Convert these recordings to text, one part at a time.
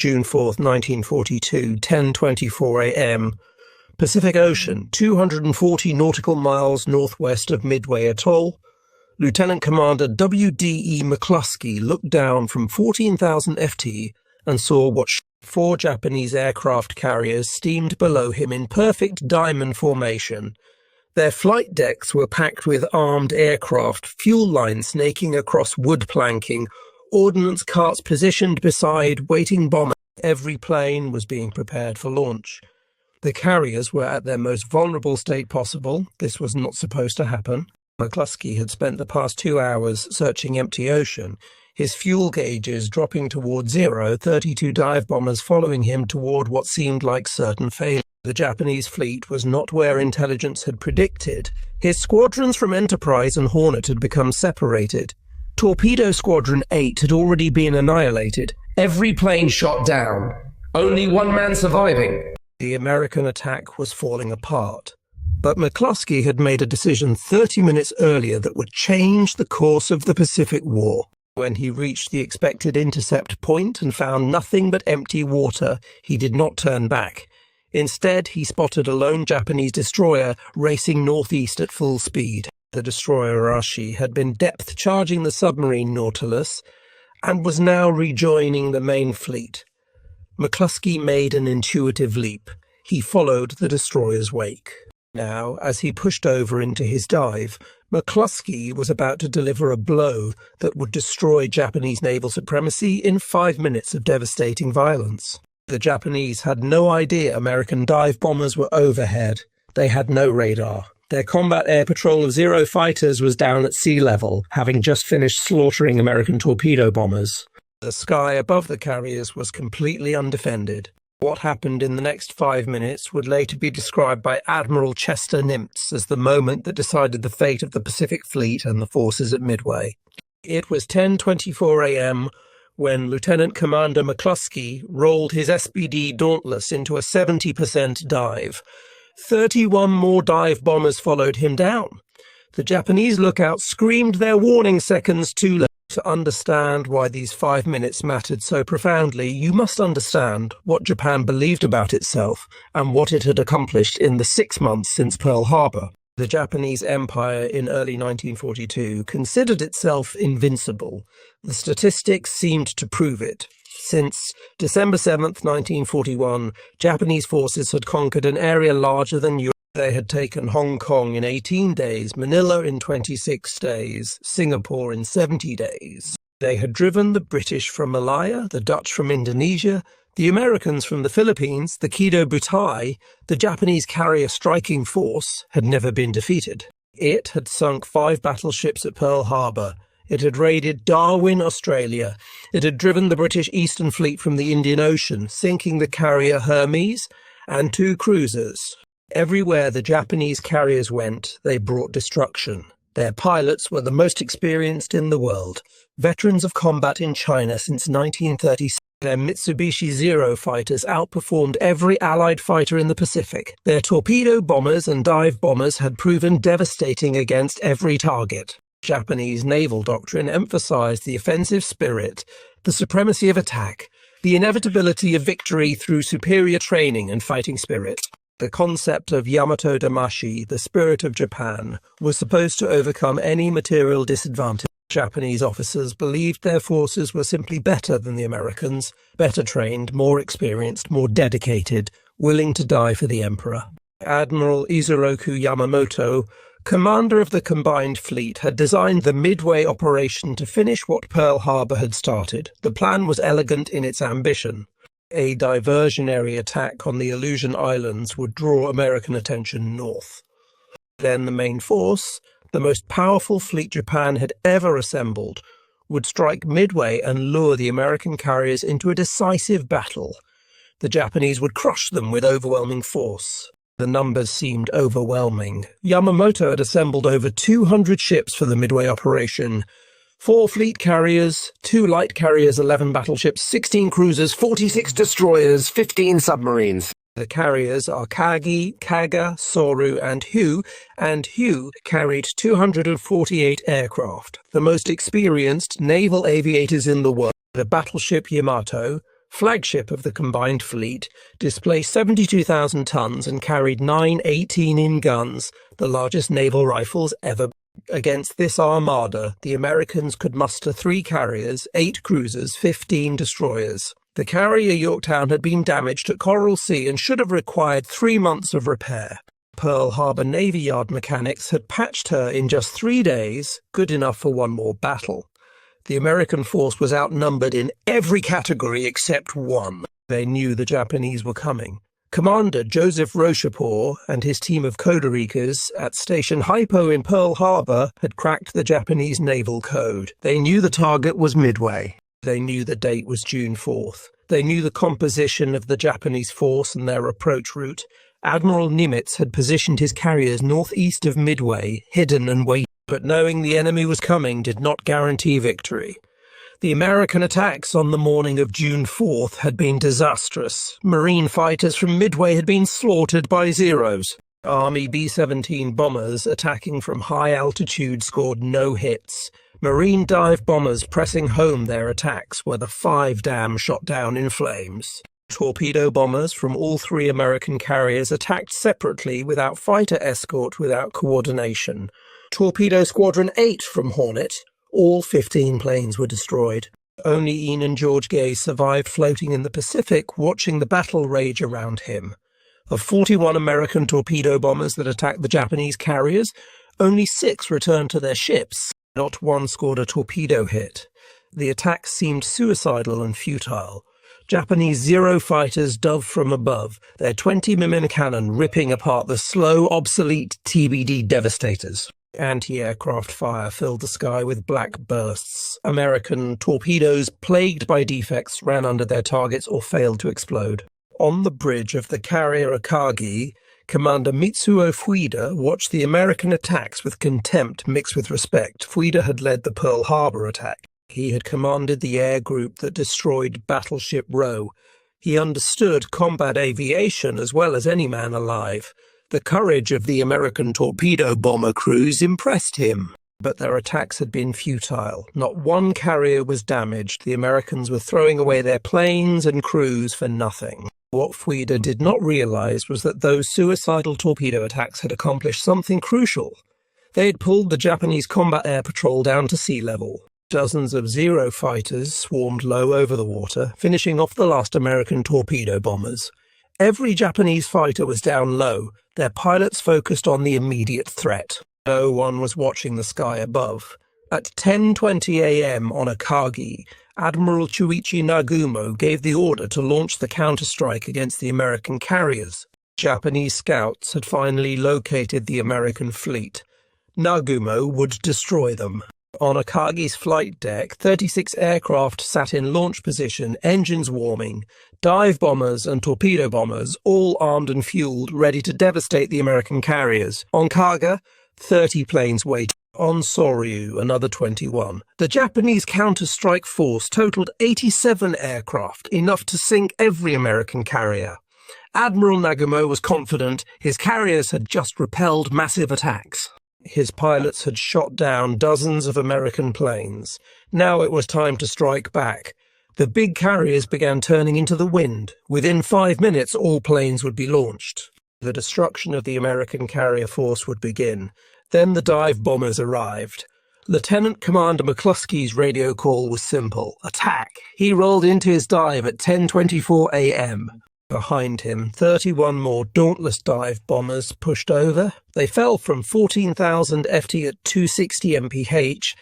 June 4, 1942, 10:24 a.m. Pacific Ocean, 240 nautical miles northwest of Midway Atoll. Lieutenant Commander W.W. McClusky looked down from 14,000 ft and saw what 4 Japanese aircraft carriers steamed below him in perfect diamond formation. Their flight decks were packed with armed aircraft, fuel lines snaking across wood planking, ordnance carts positioned beside waiting bombers. Every plane was being prepared for launch. The carriers were at their most vulnerable state possible. This was not supposed to happen. McClusky had spent the past 2 hours searching empty ocean, his fuel gauges dropping toward zero, 32 dive bombers following him toward what seemed like certain failure. The Japanese fleet was not where intelligence had predicted. His squadrons from Enterprise and Hornet had become separated. Torpedo Squadron 8 had already been annihilated. Every plane shot down. Only one man surviving. The American attack was falling apart. But McClusky had made a decision 30 minutes earlier that would change the course of the Pacific War. When he reached the expected intercept point and found nothing but empty water, he did not turn back. Instead, he spotted a lone Japanese destroyer racing northeast at full speed. The destroyer Arashi had been depth charging the submarine Nautilus and was now rejoining the main fleet. McClusky made an intuitive leap. He followed the destroyer's wake. Now, as he pushed over into his dive, McClusky was about to deliver a blow that would destroy Japanese naval supremacy in 5 minutes of devastating violence. The Japanese had no idea American dive bombers were overhead. They had no radar. Their combat air patrol of Zero fighters was down at sea level, having just finished slaughtering American torpedo bombers. The sky above the carriers was completely undefended. What happened in the next 5 minutes would later be described by Admiral Nimitz as the moment that decided the fate of the Pacific Fleet and the forces at Midway. It was 10:24 a.m. when Lieutenant Commander McClusky rolled his SPD Dauntless into a 70% dive. 31 more dive bombers followed him down. The Japanese lookouts screamed their warning seconds too late. To understand why these 5 minutes mattered so profoundly, you must understand what Japan believed about itself and what it had accomplished in the 6 months since Pearl Harbor. The Japanese Empire in early 1942 considered itself invincible. The statistics seemed to prove it. Since December 7, 1941, Japanese forces had conquered an area larger than Europe. They had taken Hong Kong in 18 days, Manila in 26 days, Singapore in 70 days. They had driven the British from Malaya, the Dutch from Indonesia, the Americans from the Philippines, the Kido Butai. The Japanese carrier striking force had never been defeated. It had sunk 5 battleships at Pearl Harbor. It had raided Darwin, Australia. It had driven the British Eastern Fleet from the Indian Ocean, sinking the carrier Hermes and 2 cruisers. Everywhere the Japanese carriers went, they brought destruction. Their pilots were the most experienced in the world, veterans of combat in China since 1936. Their Mitsubishi Zero fighters outperformed every Allied fighter in the Pacific. Their torpedo bombers and dive bombers had proven devastating against every target. Japanese naval doctrine emphasized the offensive spirit, the supremacy of attack, the inevitability of victory through superior training and fighting spirit. The concept of Yamato Damashi, the spirit of Japan, was supposed to overcome any material disadvantage. Japanese officers believed their forces were simply better than the Americans, better trained, more experienced, more dedicated, willing to die for the emperor. Admiral Isoroku Yamamoto, commander of the combined fleet, had designed the Midway operation to finish what Pearl Harbor had started. The plan was elegant in its ambition. A diversionary attack on the Aleutian Islands would draw American attention north. Then the main force, the most powerful fleet Japan had ever assembled, would strike Midway and lure the American carriers into a decisive battle. The Japanese would crush them with overwhelming force. The numbers seemed overwhelming. Yamamoto had assembled over 200 ships for the Midway operation. 4 fleet carriers, 2 light carriers, 11 battleships, 16 cruisers, 46 destroyers, 15 submarines. The carriers are Akagi, Kaga, Soryu, and Hiryu carried 248 aircraft, the most experienced naval aviators in the world. The battleship Yamato, flagship of the combined fleet, displaced 72,000 tons and carried 9 18-in guns, the largest naval rifles ever. Against this armada, the Americans could muster 3 carriers, 8 cruisers, 15 destroyers. The carrier Yorktown had been damaged at Coral Sea and should have required 3 months of repair. Pearl Harbor Navy Yard mechanics had patched her in just 3 days, good enough for one more battle. The American force was outnumbered in every category except one. They knew the Japanese were coming. Commander Joseph Rocheport and his team of Coderikas at Station Hypo in Pearl Harbor had cracked the Japanese naval code. They knew the target was Midway. They knew the date was June 4th. They knew the composition of the Japanese force and their approach route. Admiral Nimitz had positioned his carriers northeast of Midway, hidden and waiting, but knowing the enemy was coming did not guarantee victory. The American attacks on the morning of June 4th had been disastrous. Marine fighters from Midway had been slaughtered by Zeros. Army B-17 bombers attacking from high altitude scored no hits. Marine dive bombers pressing home their attacks were the 5 dams shot down in flames. Torpedo bombers from all 3 American carriers attacked separately without fighter escort, without coordination. Torpedo Squadron 8 from Hornet. All 15 planes were destroyed. Only Ian and George Gay survived floating in the Pacific, watching the battle rage around him. Of 41 American torpedo bombers that attacked the Japanese carriers, only 6 returned to their ships. Not one scored a torpedo hit. The attack seemed suicidal and futile. Japanese Zero fighters dove from above, their 20mm cannon ripping apart the slow, obsolete TBD Devastators. Anti-aircraft fire filled the sky with black bursts. American torpedoes, plagued by defects, ran under their targets or failed to explode. On the bridge of the carrier Akagi, Commander Mitsuo Fuchida watched the American attacks with contempt mixed with respect. Fuchida had led the Pearl Harbor attack. He had commanded the air group that destroyed Battleship Row. He understood combat aviation as well as any man alive. The courage of the American torpedo bomber crews impressed him, but their attacks had been futile. Not one carrier was damaged. The Americans were throwing away their planes and crews for nothing. What Fuchida did not realize was that those suicidal torpedo attacks had accomplished something crucial. They had pulled the Japanese combat air patrol down to sea level. Dozens of Zero fighters swarmed low over the water, finishing off the last American torpedo bombers. Every Japanese fighter was down low, their pilots focused on the immediate threat. No one was watching the sky above. At 10:20 a.m. on Akagi, Admiral Chuichi Nagumo gave the order to launch the counterstrike against the American carriers. Japanese scouts had finally located the American fleet. Nagumo would destroy them. On Akagi's flight deck, 36 aircraft sat in launch position, engines warming, dive bombers and torpedo bombers, all armed and fueled, ready to devastate the American carriers. On Kaga, 30 planes waited. On Soryu, another 21. The Japanese counter-strike force totaled 87 aircraft, enough to sink every American carrier. Admiral Nagumo was confident his carriers had just repelled massive attacks. His pilots had shot down dozens of American planes. Now it was time to strike back. The big carriers began turning into the wind. Within 5 minutes, all planes would be launched. The destruction of the American carrier force would begin. Then the dive bombers arrived. Lieutenant Commander McClusky's radio call was simple. Attack! He rolled into his dive at 10:24 a.m. Behind him, 31 more dauntless dive bombers pushed over. They fell from 14,000 FT at 260 mph,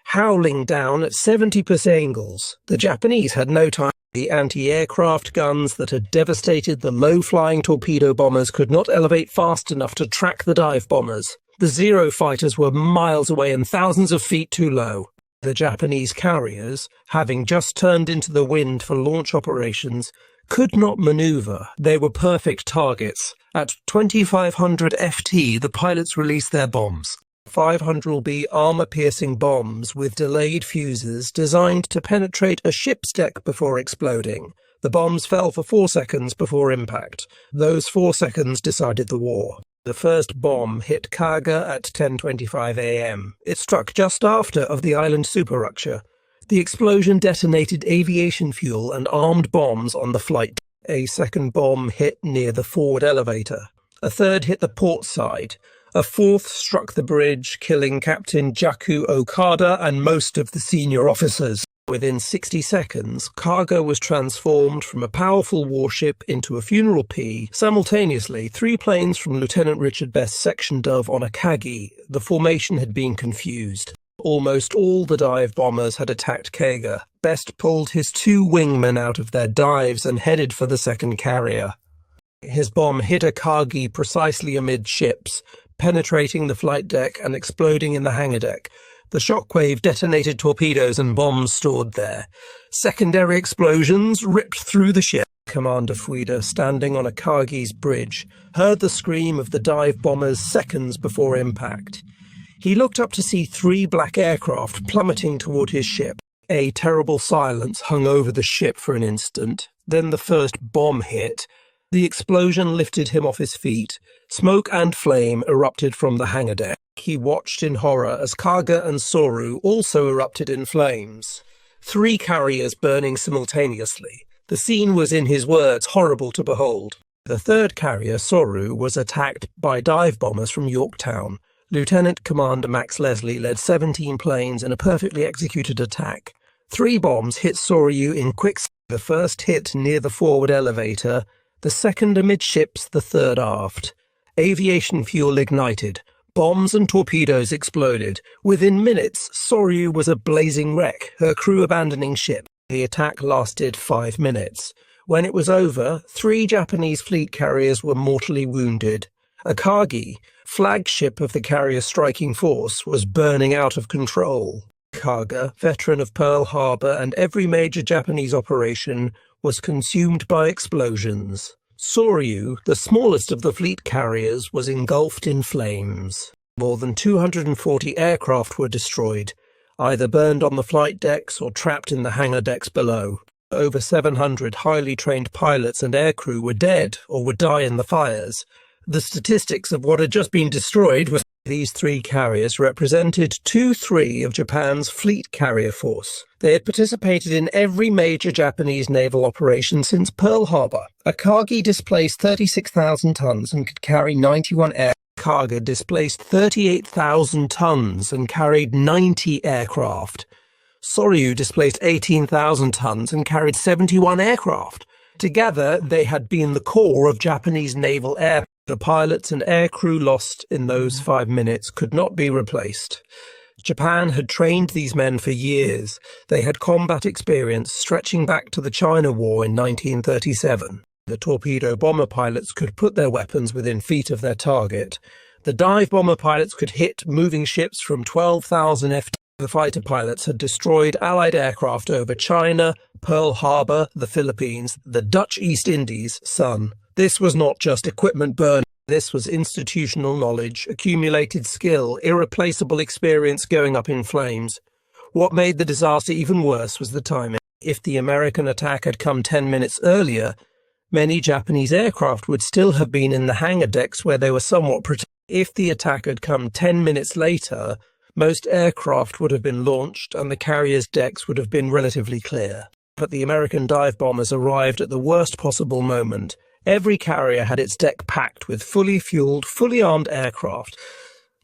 howling down at 70% angles. The Japanese had no time. The anti-aircraft guns that had devastated the low-flying torpedo bombers could not elevate fast enough to track the dive bombers. The Zero fighters were miles away and thousands of feet too low. The Japanese carriers, having just turned into the wind for launch operations, could not maneuver. They were perfect targets. At 2500 FT, the pilots released their bombs. 500B armor-piercing bombs with delayed fuses designed to penetrate a ship's deck before exploding. The bombs fell for 4 seconds before impact. Those 4 seconds decided the war. The first bomb hit Kaga at 10:25 a.m. It struck just after of the island superrupture. The explosion detonated aviation fuel and armed bombs on the flight. A second bomb hit near the forward elevator. A third hit the port side. A fourth struck the bridge, killing Captain Jaku Okada and most of the senior officers. Within 60 seconds, Kaga was transformed from a powerful warship into a funeral pea. Simultaneously, 3 planes from Lieutenant Richard Best's section dove on Akagi. The formation had been confused. Almost all the dive bombers had attacked Kaga. Best pulled his 2 wingmen out of their dives and headed for the second carrier. His bomb hit Akagi precisely amidships, penetrating the flight deck and exploding in the hangar deck. The shockwave detonated torpedoes and bombs stored there. Secondary explosions ripped through the ship. Commander Fuchida, standing on Akagi's bridge, heard the scream of the dive bombers seconds before impact. He looked up to see 3 black aircraft plummeting toward his ship. A terrible silence hung over the ship for an instant. Then the first bomb hit. The explosion lifted him off his feet. Smoke and flame erupted from the hangar deck. He watched in horror as Kaga and Soryu also erupted in flames. 3 carriers burning simultaneously. The scene was, in his words, horrible to behold. The third carrier, Soryu, was attacked by dive bombers from Yorktown. Lieutenant Commander Max Leslie led 17 planes in a perfectly executed attack. 3 bombs hit Soryu in quicksand. The first hit near the forward elevator, the second amidships, the third aft. Aviation fuel ignited. Bombs and torpedoes exploded. Within minutes, Soryu was a blazing wreck, her crew abandoning ship. The attack lasted 5 minutes. When it was over, 3 Japanese fleet carriers were mortally wounded. Akagi, flagship of the carrier striking force, was burning out of control. Kaga, veteran of Pearl Harbor and every major Japanese operation, was consumed by explosions. Soryu, the smallest of the fleet carriers, was engulfed in flames. More than 240 aircraft were destroyed, either burned on the flight decks or trapped in the hangar decks below. Over 700 highly trained pilots and aircrew were dead or would die in the fires. The statistics of what had just been destroyed was these 3 carriers represented 2/3 of Japan's fleet carrier force. They had participated in every major Japanese naval operation since Pearl Harbor. Akagi displaced 36,000 tons and could carry 91 aircraft. Kaga displaced 38,000 tons and carried 90 aircraft. Soryu displaced 18,000 tons and carried 71 aircraft. Together, they had been the core of Japanese naval air. The pilots and aircrew lost in those 5 minutes could not be replaced. Japan had trained these men for years. They had combat experience stretching back to the China War in 1937. The torpedo bomber pilots could put their weapons within feet of their target. The dive bomber pilots could hit moving ships from 12,000 ft. The fighter pilots had destroyed Allied aircraft over China, Pearl Harbor, the Philippines, the Dutch East Indies, Sun. This was not just equipment burn. This was institutional knowledge, accumulated skill, irreplaceable experience going up in flames. What made the disaster even worse was the timing. If the American attack had come 10 minutes earlier, many Japanese aircraft would still have been in the hangar decks where they were somewhat protected. If the attack had come 10 minutes later, most aircraft would have been launched and the carrier's decks would have been relatively clear. But the American dive bombers arrived at the worst possible moment. Every carrier had its deck packed with fully fueled, fully armed aircraft.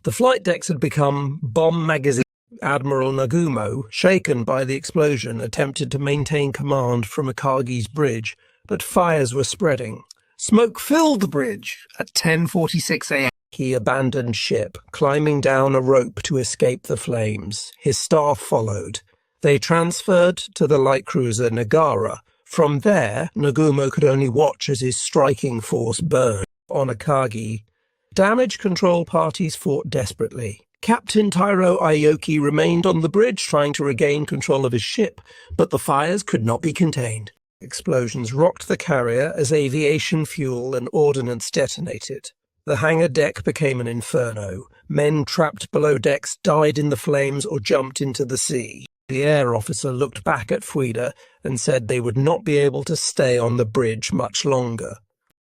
The flight decks had become bomb magazines. Admiral Nagumo, shaken by the explosion, attempted to maintain command from Akagi's bridge, but fires were spreading. Smoke filled the bridge. At 10:46 a.m. he abandoned ship, climbing down a rope to escape the flames. His staff followed. They transferred to the light cruiser Nagara. From there, Nagumo could only watch as his striking force burned. On Akagi, damage control parties fought desperately. Captain Tairo Aoki remained on the bridge trying to regain control of his ship, but the fires could not be contained. Explosions rocked the carrier as aviation fuel and ordnance detonated. The hangar deck became an inferno. Men trapped below decks died in the flames or jumped into the sea. The air officer looked back at Fuchida and said they would not be able to stay on the bridge much longer.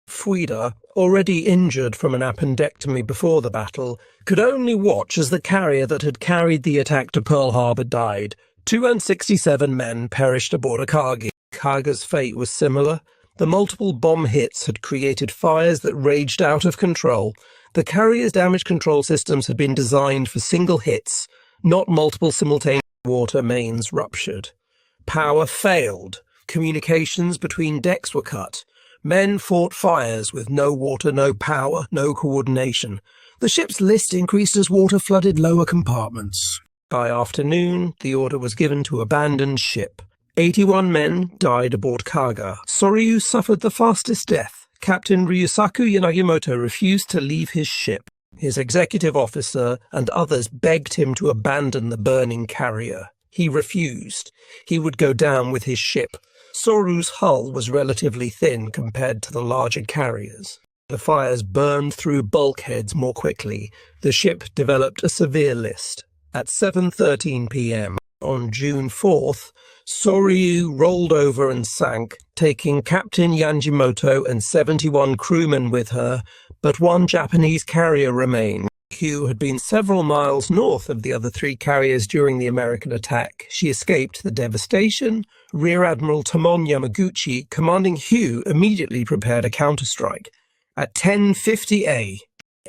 Fuchida, already injured from an appendectomy before the battle, could only watch as the carrier that had carried the attack to Pearl Harbor died. 267 men perished aboard Akagi. Kaga's fate was similar. The multiple bomb hits had created fires that raged out of control. The carrier's damage control systems had been designed for single hits, not multiple simultaneous. Water mains ruptured. Power failed. Communications between decks were cut. Men fought fires with no water, no power, no coordination. The ship's list increased as water flooded lower compartments. By afternoon, the order was given to abandon ship. 81 men died aboard Kaga. Soryu suffered the fastest death. Captain Ryusaku Yanagimoto refused to leave his ship. His executive officer and others begged him to abandon the burning carrier. He refused. He would go down with his ship. Soryu's hull was relatively thin compared to the larger carriers. The fires burned through bulkheads more quickly. The ship developed a severe list. At 7:13 p.m. on June 4th, Soryu rolled over and sank, taking Captain Yanagimoto and 71 crewmen with her, but one Japanese carrier remained. Hiryu had been several miles north of the other three carriers during the American attack. She escaped the devastation. Rear Admiral Tamon Yamaguchi, commanding Hiryu, immediately prepared a counterstrike. At 10:50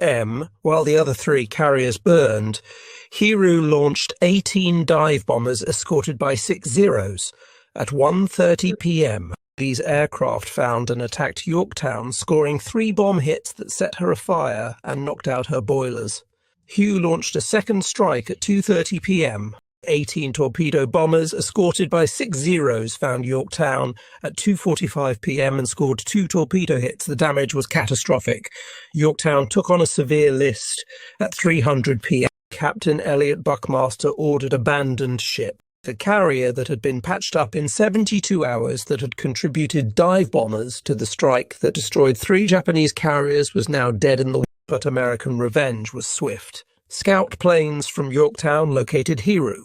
a.m., while the other three carriers burned, Hiryu launched 18 dive bombers escorted by 6 Zeros. At 1:30 p.m., these aircraft found and attacked Yorktown, scoring 3 bomb hits that set her afire and knocked out her boilers. Hiryu launched a second strike at 2:30 p.m. 18 torpedo bombers escorted by 6 Zeros found Yorktown at 2:45 p.m. and scored 2 torpedo hits. The damage was catastrophic. Yorktown took on a severe list at 300 p.m. Captain Elliot Buckmaster ordered abandoned ship. The carrier that had been patched up in 72 hours that had contributed dive bombers to the strike that destroyed 3 Japanese carriers was now dead in the water, but American revenge was swift. Scout planes from Yorktown located Hiryu.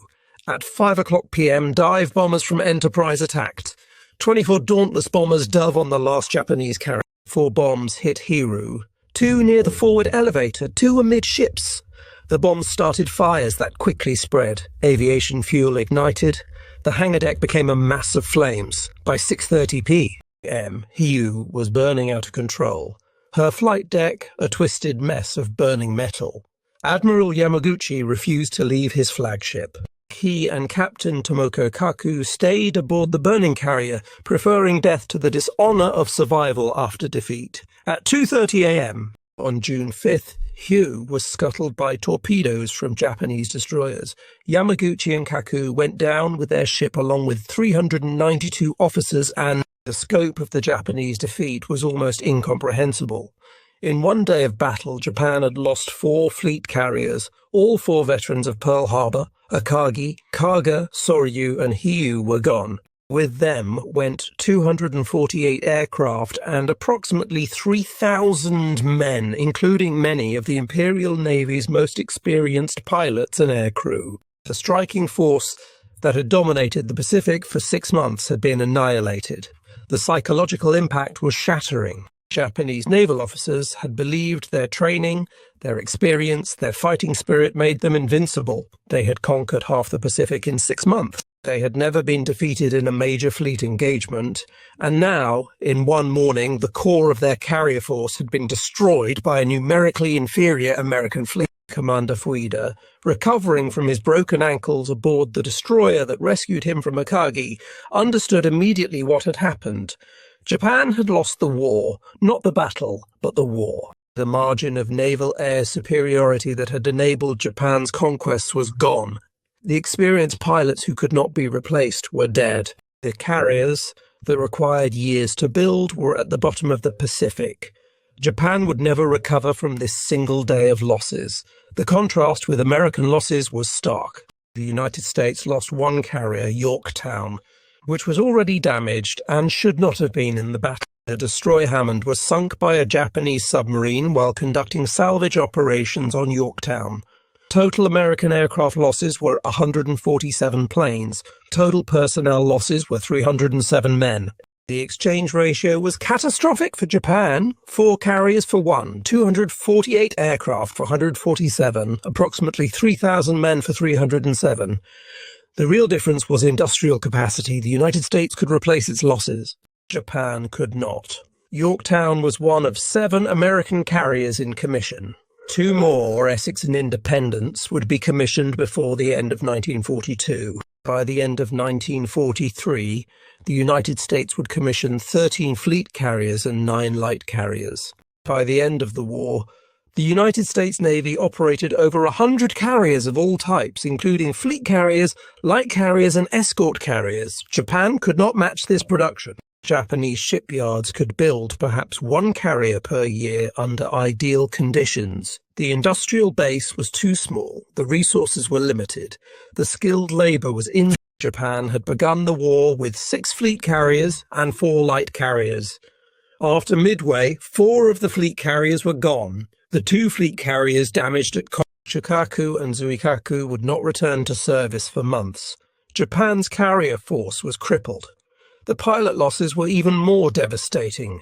At 5 o'clock p.m., dive bombers from Enterprise attacked. 24 Dauntless bombers dove on the last Japanese carrier. 4 bombs hit Hiryu. 2 near the forward elevator, 2 amidships. The bombs started fires that quickly spread. Aviation fuel ignited. The hangar deck became a mass of flames. By 6:30 p.m., Hiryu was burning out of control. Her flight deck, a twisted mess of burning metal. Admiral Yamaguchi refused to leave his flagship. He and Captain Tomoko Kaku stayed aboard the burning carrier, preferring death to the dishonor of survival after defeat. At 2:30 a.m. on June 5th, Hiryu was scuttled by torpedoes from Japanese destroyers. Yamaguchi and Kaku went down with their ship along with 392 officers, and the scope of the Japanese defeat was almost incomprehensible. In one day of battle, Japan had lost 4 fleet carriers, all 4 veterans of Pearl Harbor. Akagi, Kaga, Soryu, and Hiryu were gone. With them went 248 aircraft and approximately 3,000 men, including many of the Imperial Navy's most experienced pilots and aircrew. The striking force that had dominated the Pacific for 6 months had been annihilated. The psychological impact was shattering. Japanese naval officers had believed their training, their experience, their fighting spirit made them invincible. They had conquered half the Pacific in 6 months. They had never been defeated in a major fleet engagement, and now, in one morning, the core of their carrier force had been destroyed by a numerically inferior American fleet. Commander Fuchida, recovering from his broken ankles aboard the destroyer that rescued him from Akagi, understood immediately what had happened. Japan had lost the war, not the battle, but the war. The margin of naval air superiority that had enabled Japan's conquests was gone. The experienced pilots who could not be replaced were dead. The carriers that required years to build were at the bottom of the Pacific. Japan would never recover from this single day of losses. The contrast with American losses was stark. The United States lost 1 carrier, Yorktown, which was already damaged and should not have been in the battle. The destroyer Hammond was sunk by a Japanese submarine while conducting salvage operations on Yorktown. Total American aircraft losses were 147 planes. Total personnel losses were 307 men. The exchange ratio was catastrophic for Japan. 4 carriers for 1, 248 aircraft for 147, approximately 3,000 men for 307. The real difference was industrial capacity. The United States could replace its losses. Japan could not. Yorktown was one of 7 American carriers in commission. 2 more, Essex and Independence, would be commissioned before the end of 1942. By the end of 1943, the United States would commission 13 fleet carriers and 9 light carriers. By the end of the war, the United States Navy operated over 100 carriers of all types, including fleet carriers, light carriers, and escort carriers. Japan could not match this production. Japanese shipyards could build perhaps 1 carrier per year under ideal conditions. The industrial base was too small, the resources were limited, the skilled labour was in. Japan had begun the war with 6 fleet carriers and 4 light carriers. After Midway, 4 of the fleet carriers were gone. The 2 fleet carriers damaged at Shikaku and Zuikaku would not return to service for months. Japan's carrier force was crippled. The pilot losses were even more devastating.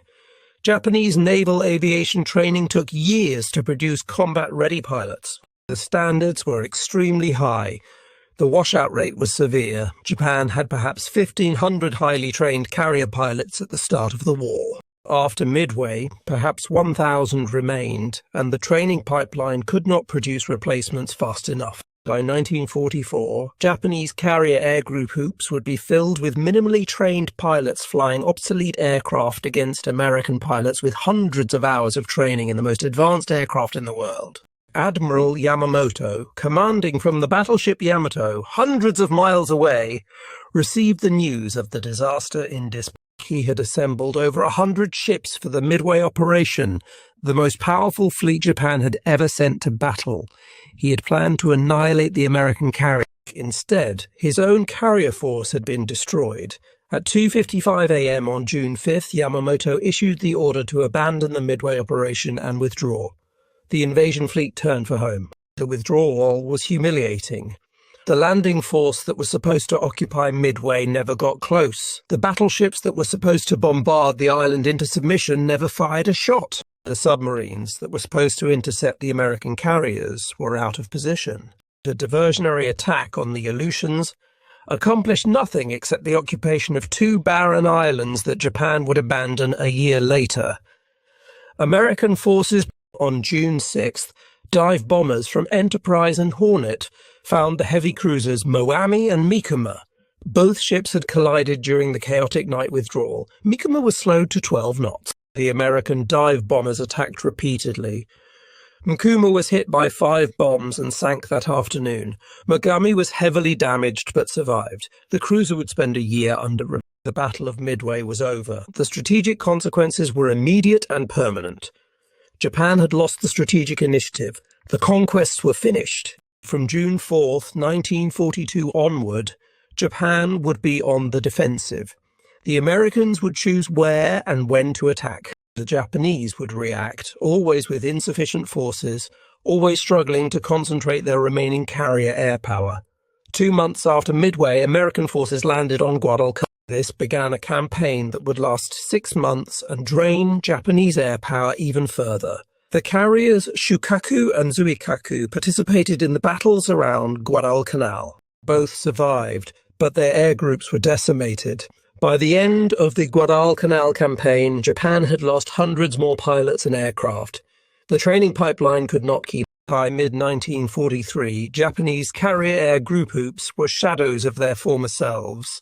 Japanese naval aviation training took years to produce combat-ready pilots. The standards were extremely high. The washout rate was severe. Japan had perhaps 1,500 highly trained carrier pilots at the start of the war. After Midway, perhaps 1,000 remained, and the training pipeline could not produce replacements fast enough. By 1944, Japanese carrier air group hoops would be filled with minimally trained pilots flying obsolete aircraft against American pilots with hundreds of hours of training in the most advanced aircraft in the world. Admiral Yamamoto, commanding from the battleship Yamato, hundreds of miles away, received the news of the disaster in dispatch. He had assembled over 100 ships for the Midway operation, the most powerful fleet Japan had ever sent to battle. He had planned to annihilate the American carrier. Instead, his own carrier force had been destroyed. At 2:55 a.m. on June 5th, Yamamoto issued the order to abandon the Midway operation and withdraw. The invasion fleet turned for home. The withdrawal was humiliating. The landing force that was supposed to occupy Midway never got close. The battleships that were supposed to bombard the island into submission never fired a shot. The submarines that were supposed to intercept the American carriers were out of position. The diversionary attack on the Aleutians accomplished nothing except the occupation of 2 barren islands that Japan would abandon a year later. American forces on June 6th, dive bombers from Enterprise and Hornet found the heavy cruisers Moami and Mikuma. Both ships had collided during the chaotic night withdrawal. Mikuma was slowed to 12 knots. The American dive bombers attacked repeatedly. Mikuma was hit by 5 bombs and sank that afternoon. Mogami was heavily damaged but survived. The cruiser would spend a year under repair. The Battle of Midway was over. The strategic consequences were immediate and permanent. Japan had lost the strategic initiative. The conquests were finished. From June 4th, 1942 onward, Japan would be on the defensive. The Americans would choose where and when to attack. The Japanese would react, always with insufficient forces, always struggling to concentrate their remaining carrier air power. 2 months after Midway, American forces landed on Guadalcanal. This began a campaign that would last 6 months and drain Japanese air power even further. The carriers Shukaku and Zuikaku participated in the battles around Guadalcanal. Both survived, but their air groups were decimated. By the end of the Guadalcanal campaign, Japan had lost hundreds more pilots and aircraft. The training pipeline could not keep. By mid-1943, Japanese carrier air group hoops were shadows of their former selves.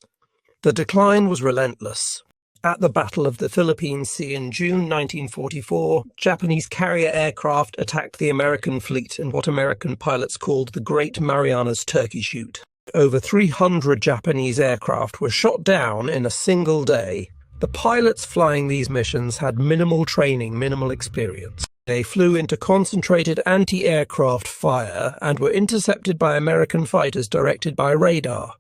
The decline was relentless. At the Battle of the Philippine Sea in June 1944, Japanese carrier aircraft attacked the American fleet in what American pilots called the Great Marianas Turkey Shoot. Over 300 Japanese aircraft were shot down in a single day. The pilots flying these missions had minimal training, minimal experience. They flew into concentrated anti-aircraft fire and were intercepted by American fighters directed by radar.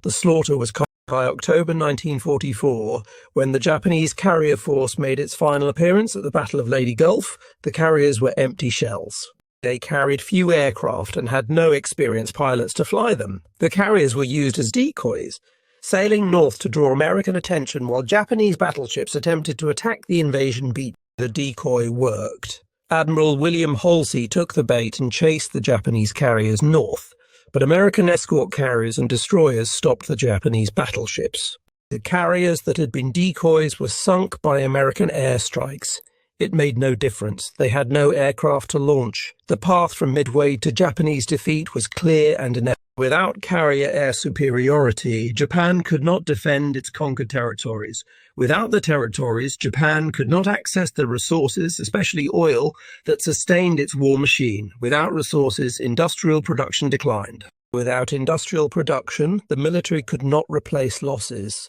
The slaughter was by October 1944, when the Japanese carrier force made its final appearance at the Battle of Leyte Gulf, the carriers were empty shells. They carried few aircraft and had no experienced pilots to fly them. The carriers were used as decoys, sailing north to draw American attention while Japanese battleships attempted to attack the invasion beach. The decoy worked. Admiral William Halsey took the bait and chased the Japanese carriers north. but American escort carriers and destroyers stopped the Japanese battleships. The carriers that had been decoys were sunk by American airstrikes. It made no difference. They had no aircraft to launch. The path from Midway to Japanese defeat was clear and inevitable. Without carrier air superiority, Japan could not defend its conquered territories. Without the territories, Japan could not access the resources, especially oil, that sustained its war machine. Without resources, industrial production declined. Without industrial production, the military could not replace losses.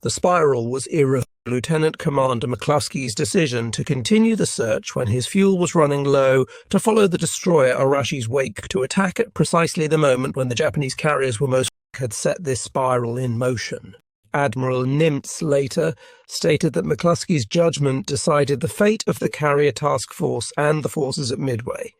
The spiral was irreversible. Lieutenant Commander McClusky's decision to continue the search when his fuel was running low, to follow the destroyer Arashi's wake, to attack at precisely the moment when the Japanese carriers were most had set this spiral in motion. Admiral Nimitz later stated that McClusky's judgment decided the fate of the carrier task force and the forces at Midway.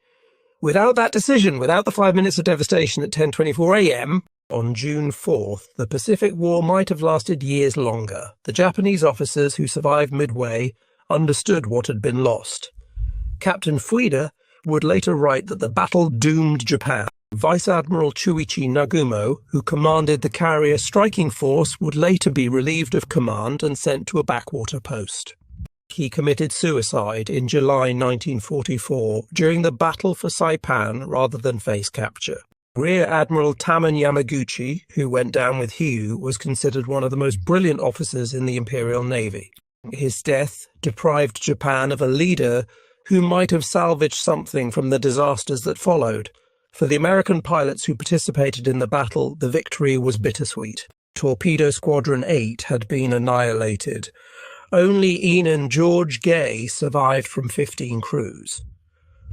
Without that decision, without the 5 minutes of devastation at 10:24 a.m., on June 4th, the Pacific War might have lasted years longer. The Japanese officers who survived Midway understood what had been lost. Captain Fuchida would later write that the battle doomed Japan. Vice Admiral Chuichi Nagumo, who commanded the carrier striking force, would later be relieved of command and sent to a backwater post. He committed suicide in July 1944 during the battle for Saipan rather than face capture. Rear Admiral Taman Yamaguchi, who went down with Hiryu, was considered one of the most brilliant officers in the Imperial Navy. His death deprived Japan of a leader who might have salvaged something from the disasters that followed. For the American pilots who participated in the battle, the victory was bittersweet. Torpedo Squadron 8 had been annihilated. Only Enan George Gay survived from 15 crews.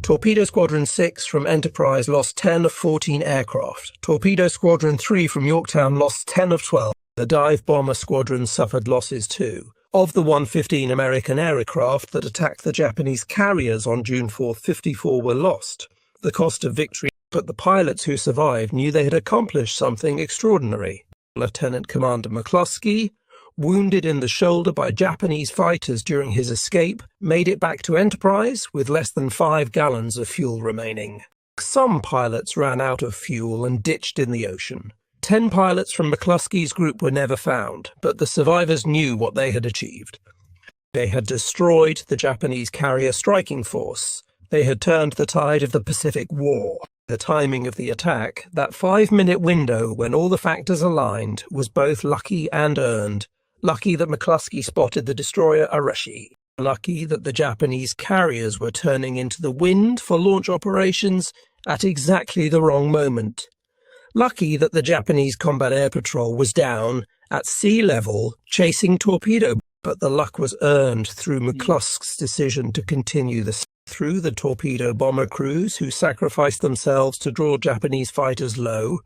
Torpedo Squadron 6 from Enterprise lost 10 of 14 aircraft. Torpedo Squadron 3 from Yorktown lost 10 of 12. The Dive Bomber Squadron suffered losses too. Of the 115 American aircraft that attacked the Japanese carriers on June 4th, 54 were lost. The cost of victory, but the pilots who survived knew they had accomplished something extraordinary. Lieutenant Commander McClusky, wounded in the shoulder by Japanese fighters during his escape, made it back to Enterprise with less than 5 gallons of fuel remaining. Some pilots ran out of fuel and ditched in the ocean. 10 pilots from McClusky's group were never found, but the survivors knew what they had achieved. They had destroyed the Japanese carrier striking force. They had turned the tide of the Pacific War. The timing of the attack, that 5-minute window when all the factors aligned, was both lucky and earned. Lucky that McClusky spotted the destroyer Arashi. Lucky that the Japanese carriers were turning into the wind for launch operations at exactly the wrong moment. Lucky that the Japanese Combat Air Patrol was down at sea level chasing torpedo, but the luck was earned through McClusky's decision to continue through the torpedo bomber crews who sacrificed themselves to draw Japanese fighters low,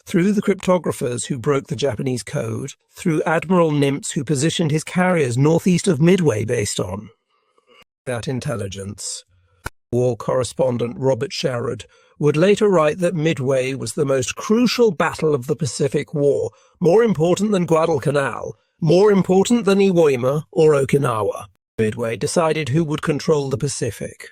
through the cryptographers who broke the Japanese code, through Admiral Nimitz who positioned his carriers northeast of Midway based on that intelligence. War correspondent Robert Sherrod would later write that Midway was the most crucial battle of the Pacific War, more important than Guadalcanal, more important than Iwo Jima or Okinawa. Midway decided who would control the Pacific.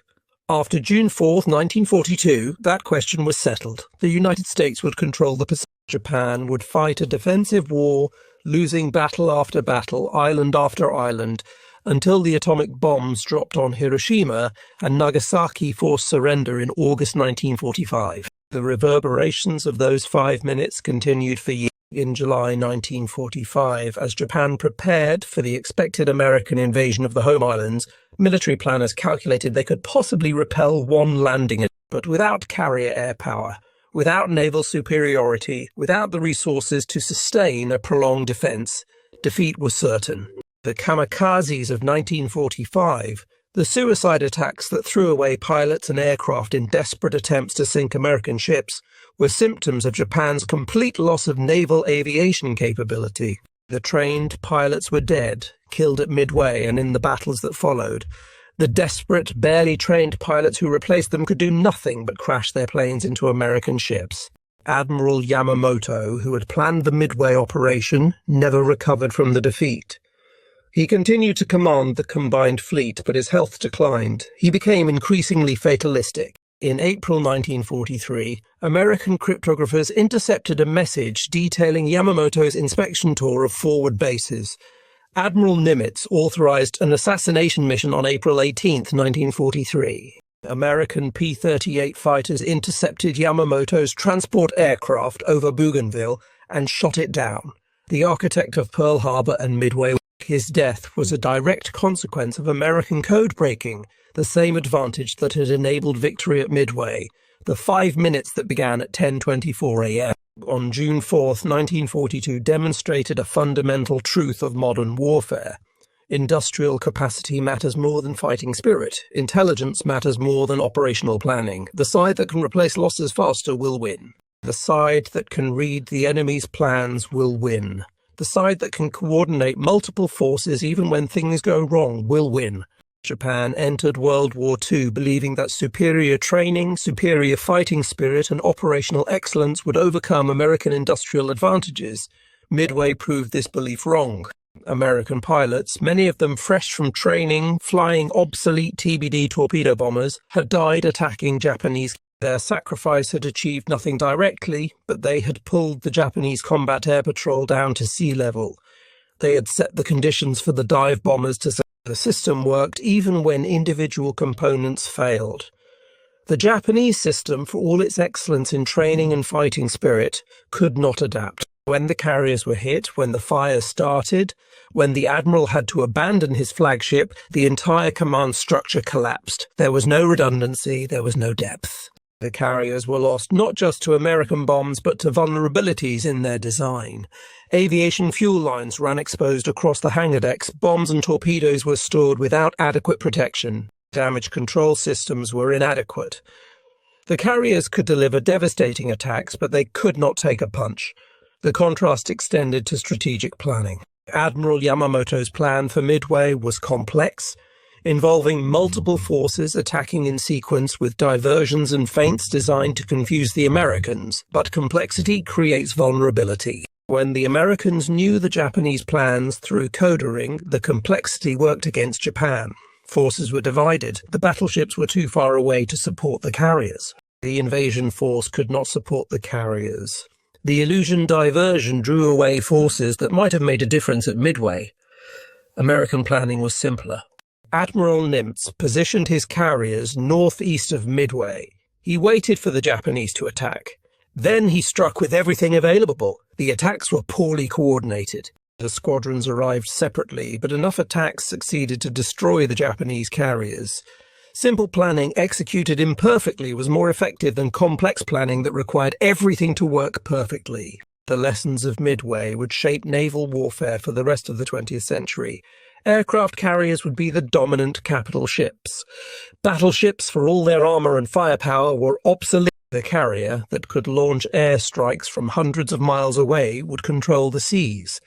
After June 4, 1942, that question was settled. The United States would control the Pacific. Japan would fight a defensive war, losing battle after battle, island after island, until the atomic bombs dropped on Hiroshima and Nagasaki forced surrender in August 1945. The reverberations of those 5 minutes continued for years. In July 1945, as Japan prepared for the expected American invasion of the home islands, military planners calculated they could possibly repel one landing, but without carrier air power, without naval superiority, without the resources to sustain a prolonged defense, defeat was certain. The kamikazes of 1945, the suicide attacks that threw away pilots and aircraft in desperate attempts to sink American ships, were symptoms of Japan's complete loss of naval aviation capability. The trained pilots were dead, killed at Midway and in the battles that followed. The desperate, barely trained pilots who replaced them could do nothing but crash their planes into American ships. Admiral Yamamoto, who had planned the Midway operation, never recovered from the defeat. He continued to command the combined fleet, but his health declined. He became increasingly fatalistic. In April 1943, American cryptographers intercepted a message detailing Yamamoto's inspection tour of forward bases. Admiral Nimitz authorized an assassination mission on April 18, 1943. American P-38 fighters intercepted Yamamoto's transport aircraft over Bougainville and shot it down. The architect of Pearl Harbor and Midway, his death was a direct consequence of American code breaking, the same advantage that had enabled victory at Midway, the 5 minutes that began at 10:24 a.m. on June 4, 1942 demonstrated a fundamental truth of modern warfare. Industrial capacity matters more than fighting spirit. Intelligence matters more than operational planning. The side that can replace losses faster will win. The side that can read the enemy's plans will win. The side that can coordinate multiple forces even when things go wrong will win. Japan entered World War II believing that superior training, superior fighting spirit, and operational excellence would overcome American industrial advantages. Midway proved this belief wrong. American pilots, many of them fresh from training, flying obsolete TBD torpedo bombers, had died attacking Japanese. Their sacrifice had achieved nothing directly, but they had pulled the Japanese combat air patrol down to sea level. They had set the conditions for the dive bombers to say the system worked even when individual components failed. The Japanese system, for all its excellence in training and fighting spirit, could not adapt. When the carriers were hit, when the fire started, when the admiral had to abandon his flagship, the entire command structure collapsed. There was no redundancy, there was no depth. The carriers were lost not just to American bombs, but to vulnerabilities in their design. Aviation fuel lines ran exposed across the hangar decks, bombs and torpedoes were stored without adequate protection. Damage control systems were inadequate. The carriers could deliver devastating attacks, but they could not take a punch. The contrast extended to strategic planning. Admiral Yamamoto's plan for Midway was complex, involving multiple forces attacking in sequence with diversions and feints designed to confuse the Americans. But complexity creates vulnerability. When the Americans knew the Japanese plans through codering, the complexity worked against Japan. Forces were divided. The battleships were too far away to support the carriers. The invasion force could not support the carriers. The illusion diversion drew away forces that might have made a difference at Midway. American planning was simpler. Admiral Nimitz positioned his carriers northeast of Midway. He waited for the Japanese to attack. Then he struck with everything available. The attacks were poorly coordinated. The squadrons arrived separately, but enough attacks succeeded to destroy the Japanese carriers. Simple planning executed imperfectly was more effective than complex planning that required everything to work perfectly. The lessons of Midway would shape naval warfare for the rest of the 20th century. Aircraft carriers would be the dominant capital ships. Battleships, for all their armour and firepower, were obsolete. The carrier that could launch airstrikes from hundreds of miles away would control the seas.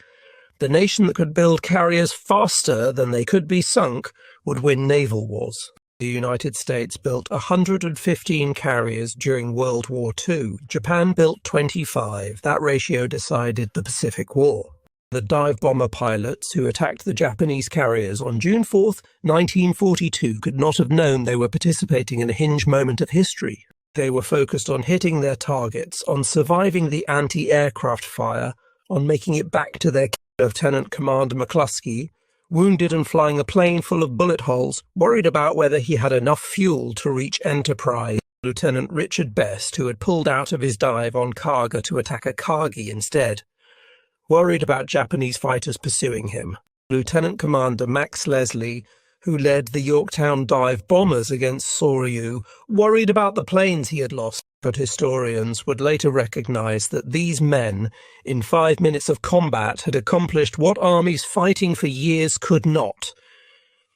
The nation that could build carriers faster than they could be sunk would win naval wars. The United States built 115 carriers during World War II. Japan built 25. That ratio decided the Pacific War. The dive bomber pilots who attacked the Japanese carriers on June 4, 1942 could not have known they were participating in a hinge moment of history. They were focused on hitting their targets, on surviving the anti-aircraft fire, on making it back to their Lieutenant Commander McClusky, wounded and flying a plane full of bullet holes, worried about whether he had enough fuel to reach Enterprise. Lieutenant Richard Best, who had pulled out of his dive on Kaga to attack Akagi instead, worried about Japanese fighters pursuing him. Lieutenant Commander Max Leslie, who led the Yorktown dive bombers against Soryu, worried about the planes he had lost. But historians would later recognize that these men, in 5 minutes of combat, had accomplished what armies fighting for years could not.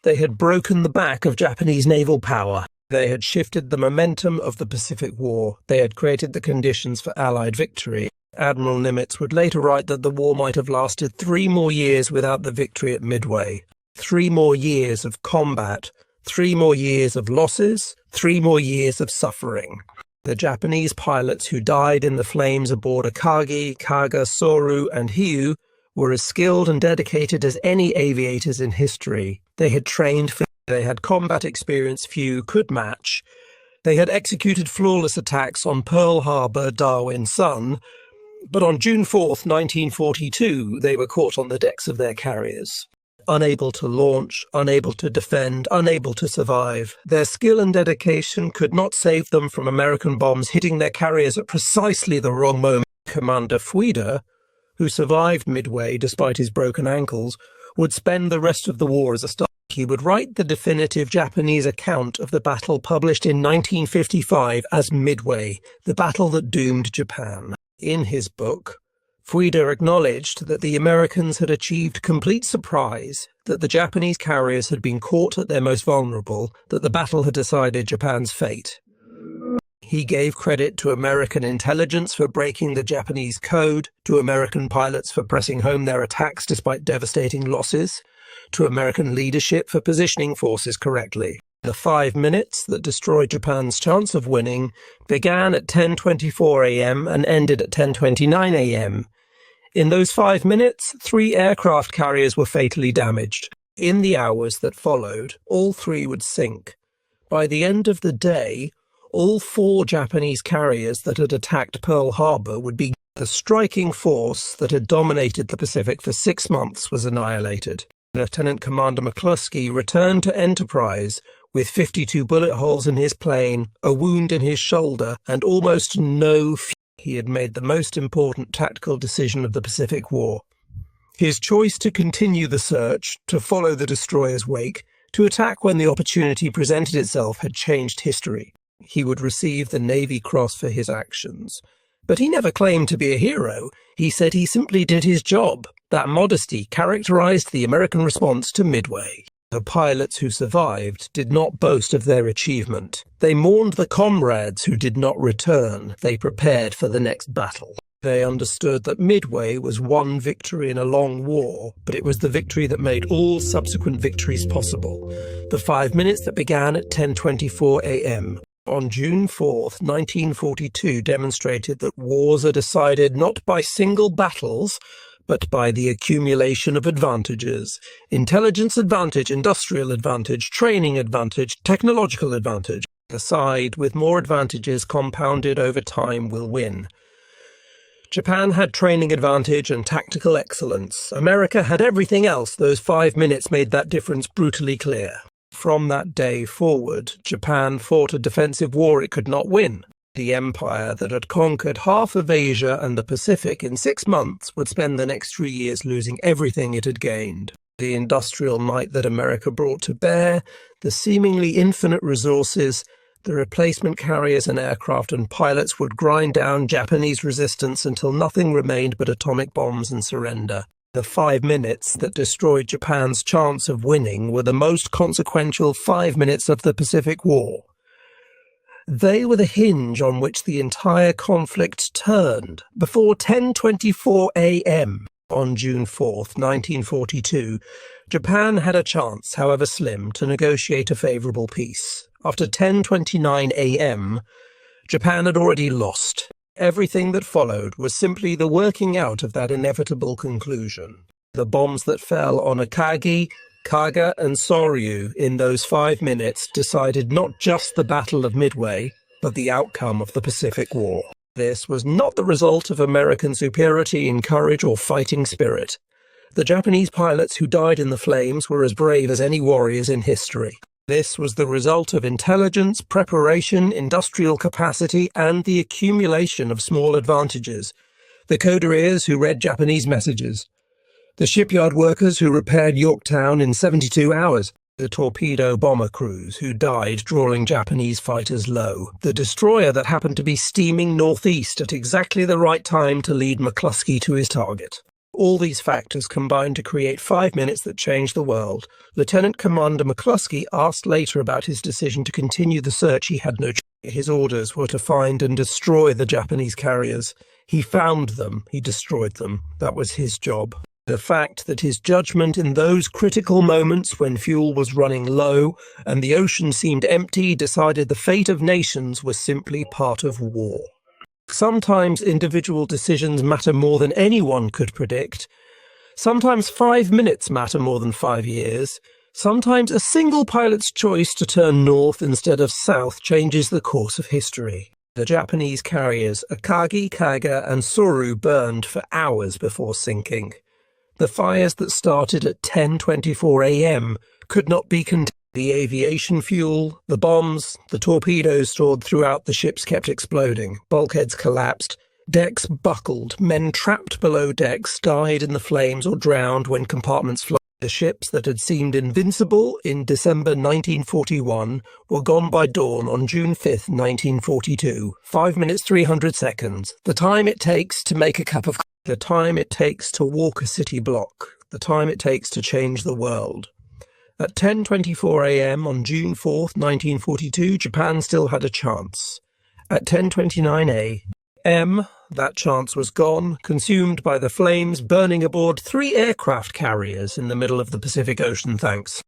They had broken the back of Japanese naval power. They had shifted the momentum of the Pacific War. They had created the conditions for Allied victory. Admiral Nimitz would later write that the war might have lasted 3 more years without the victory at Midway. 3 more years of combat, 3 more years of losses, 3 more years of suffering. The Japanese pilots who died in the flames aboard Akagi, Kaga, Soryu, and Hiryu were as skilled and dedicated as any aviators in history. They had trained for, they had combat experience few could match. They had executed flawless attacks on Pearl Harbor, Darwin, Sun, but on June 4th, 1942, they were caught on the decks of their carriers. Unable to launch, unable to defend, unable to survive. Their skill and dedication could not save them from American bombs hitting their carriers at precisely the wrong moment. Commander Fuchida, who survived Midway despite his broken ankles, would spend the rest of the war as a star. He would write the definitive Japanese account of the battle published in 1955 as Midway, the battle that doomed Japan. In his book, Fuchida acknowledged that the Americans had achieved complete surprise, that the Japanese carriers had been caught at their most vulnerable, that the battle had decided Japan's fate. He gave credit to American intelligence for breaking the Japanese code, to American pilots for pressing home their attacks despite devastating losses, to American leadership for positioning forces correctly. The 5 minutes that destroyed Japan's chance of winning began at 10:24 a.m. and ended at 10:29 a.m. In those 5 minutes, 3 aircraft carriers were fatally damaged. In the hours that followed, all 3 would sink. By the end of the day, all 4 Japanese carriers that had attacked Pearl Harbor would be. The striking force that had dominated the Pacific for 6 months was annihilated. Lieutenant Commander McClusky returned to Enterprise with 52 bullet holes in his plane, a wound in his shoulder, and almost no fuel. He had made the most important tactical decision of the Pacific War. His choice to continue the search, to follow the destroyer's wake, to attack when the opportunity presented itself had changed history. He would receive the Navy Cross for his actions. But he never claimed to be a hero. He said he simply did his job. That modesty characterized the American response to Midway. The pilots who survived did not boast of their achievement. They mourned the comrades who did not return. They prepared for the next battle. They understood that Midway was one victory in a long war, but it was the victory that made all subsequent victories possible. The 5 minutes that began at 10:24 a.m. on June 4th, 1942 demonstrated that wars are decided not by single battles, but by the accumulation of advantages. Intelligence advantage, industrial advantage, training advantage, technological advantage. The side with more advantages compounded over time will win. Japan had training advantage and tactical excellence. America had everything else. Those 5 minutes made that difference brutally clear. From that day forward, Japan fought a defensive war it could not win. The empire that had conquered half of Asia and the Pacific in 6 months would spend the next 3 years losing everything it had gained. The industrial might that America brought to bear, the seemingly infinite resources, the replacement carriers and aircraft and pilots would grind down Japanese resistance until nothing remained but atomic bombs and surrender. The 5 minutes that destroyed Japan's chance of winning were the most consequential 5 minutes of the Pacific War. They were the hinge on which the entire conflict turned. Before 10:24 a.m. on June 4th, 1942, Japan had a chance, however slim, to negotiate a favourable peace. After 10:29 a.m., Japan had already lost. Everything that followed was simply the working out of that inevitable conclusion. The bombs that fell on Akagi, Kaga and Soryu in those 5 minutes decided not just the Battle of Midway, but the outcome of the Pacific War. This was not the result of American superiority in courage or fighting spirit. The Japanese pilots who died in the flames were as brave as any warriors in history. This was the result of intelligence, preparation, industrial capacity, and the accumulation of small advantages. The coderiers who read Japanese messages. The shipyard workers who repaired Yorktown in 72 hours. The torpedo bomber crews who died drawing Japanese fighters low. The destroyer that happened to be steaming northeast at exactly the right time to lead McClusky to his target. All these factors combined to create 5 minutes that changed the world. Lieutenant Commander McClusky asked later about his decision to continue the search. He had no choice. His orders were to find and destroy the Japanese carriers. He found them. He destroyed them. That was his job. The fact that his judgment in those critical moments when fuel was running low and the ocean seemed empty decided the fate of nations was simply part of war. Sometimes individual decisions matter more than anyone could predict. Sometimes 5 minutes matter more than 5 years. Sometimes a single pilot's choice to turn north instead of south changes the course of history. The Japanese carriers Akagi, Kaga, and Soryu burned for hours before sinking. The fires that started at 10:24 a.m. could not be contained. The aviation fuel, the bombs, the torpedoes stored throughout the ships kept exploding. Bulkheads collapsed. Decks buckled. Men trapped below decks died in the flames or drowned when compartments flooded. The ships that had seemed invincible in December 1941 were gone by dawn on June 5, 1942. 5 minutes 300 seconds. The time it takes to make a cup of coffee. The time it takes to walk a city block. The time it takes to change the world. At 10:24 a.m. on June 4, 1942, Japan still had a chance. At 10:29 a.m., that chance was gone, consumed by the flames burning aboard 3 aircraft carriers in the middle of the Pacific Ocean. Thanks.